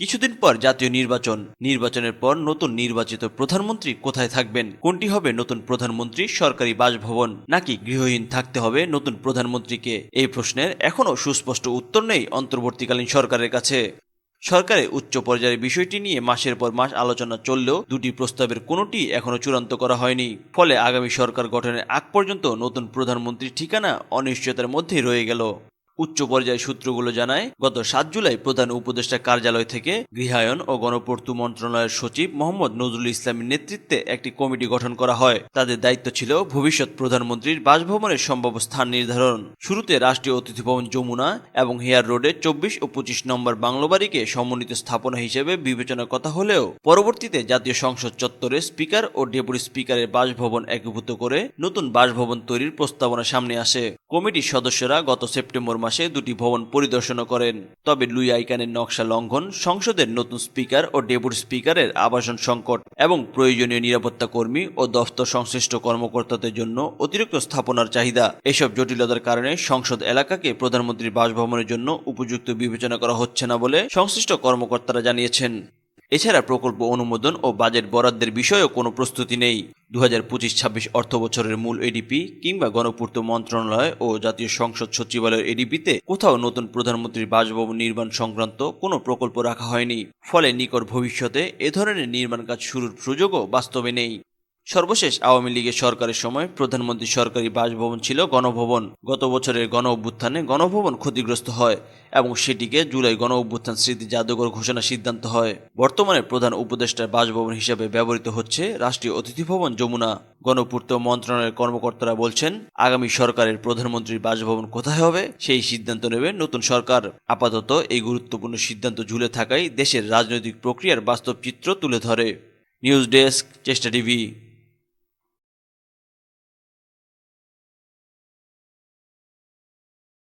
কিছুদিন পর জাতীয় নির্বাচনের পর নতুন নির্বাচিত প্রধানমন্ত্রী কোথায় থাকবেন? কোনটি হবে নতুন প্রধানমন্ত্রী? সরকারি বাসভবন নাকি গৃহহীন থাকতে হবে নতুন প্রধানমন্ত্রীকে? এই প্রশ্নের এখনও সুস্পষ্ট উত্তর নেই অন্তর্বর্তীকালীন সরকারের কাছে। সরকারের উচ্চ পর্যায়ের বিষয়টি নিয়ে মাসের পর মাস আলোচনা চললেও দুটি প্রস্তাবের কোনোটি এখনও চূড়ান্ত করা হয়নি। ফলে আগামী সরকার গঠনের আগ পর্যন্ত নতুন প্রধানমন্ত্রীর ঠিকানা অনিশ্চয়তার মধ্যেই রয়ে গেল। উচ্চ পর্যায়ের সূত্রগুলো জানায়, গত ৭ জুলাই প্রধান উপদেষ্টা কার্যালয় থেকে গৃহায়ন ও গণপূর্ত মন্ত্রণালয়ের সচিব মোহাম্মদ নজরুল ইসলামের নেতৃত্বে একটি কমিটি গঠন করা হয়। তাদের দায়িত্ব ছিল ভবিষ্যৎ প্রধানমন্ত্রীর বাসভবনের সম্ভাব্য স্থান নির্ধারণ। শুরুতে রাষ্ট্রীয় অতিথি ভবন যমুনা এবং হেয়ার রোডে ২৪ ও ২৫ নম্বর বাংলোবাড়িকে সমন্বিত স্থাপনা হিসেবে বিবেচনার কথা হলেও পরবর্তীতে জাতীয় সংসদ চত্বরে স্পিকার ও ডেপুটি স্পিকারের বাসভবন একীভূত করে নতুন বাসভবন তৈরির প্রস্তাবনা সামনে আসে। কমিটির সদস্যরা গত সেপ্টেম্বর মাসে দুটি ভবন পরিদর্শন করেন। তবে লুই আইকানের নকশা লঙ্ঘন, সংসদের নতুন স্পিকার ও ডেপুটি স্পিকারের আবাসন সংকট এবং প্রয়োজনীয় নিরাপত্তা কর্মী ও দফতর সংশ্লিষ্ট কর্মকর্তাদের জন্য অতিরিক্ত স্থাপনার চাহিদা, এসব জটিলতার কারণে সংসদ এলাকাকে প্রধানমন্ত্রীর বাসভবনের জন্য উপযুক্ত বিবেচনা করা হচ্ছে না বলে সংশ্লিষ্ট কর্মকর্তারা জানিয়েছেন। এছাড়া প্রকল্প অনুমোদন ও বাজেট বরাদ্দের বিষয়েও কোনো প্রস্তুতি নেই। ২০২৫-২৬ অর্থবছরের মূল এডিপি কিংবা গণপূর্ত মন্ত্রণালয় ও জাতীয় সংসদ সচিবালয়ের এডিপিতে কোথাও নতুন প্রধানমন্ত্রীর বাসভবন নির্মাণ সংক্রান্ত কোনো প্রকল্প রাখা হয়নি। ফলে নিকট ভবিষ্যতে এ ধরনের নির্মাণ কাজ শুরুর সুযোগও বাস্তবে নেই। সর্বশেষ আওয়ামী লীগের সরকারের সময় প্রধানমন্ত্রীর সরকারি বাসভবন ছিল গণভবন। গত বছরের গণ অভ্যুত্থানে গণভবন ক্ষতিগ্রস্ত হয় এবং সেটিকে জুলাই গণ অভ্যুত্থান স্মৃতি জাদুঘর ঘোষণার সিদ্ধান্ত হয়। বর্তমানে প্রধান উপদেষ্টার বাসভবন হিসেবে ব্যবহৃত হচ্ছে রাষ্ট্রীয় অতিথি ভবন যমুনা। গণপূর্ত মন্ত্রণালয়ের কর্মকর্তারা বলছেন, আগামী সরকারের প্রধানমন্ত্রীর বাসভবন কোথায় হবে সেই সিদ্ধান্ত নেবে নতুন সরকার। আপাতত এই গুরুত্বপূর্ণ সিদ্ধান্ত ঝুলে থাকায় দেশের রাজনৈতিক প্রক্রিয়ার বাস্তব চিত্র তুলে ধরে। নিউজ ডেস্ক, চেষ্টা টিভি।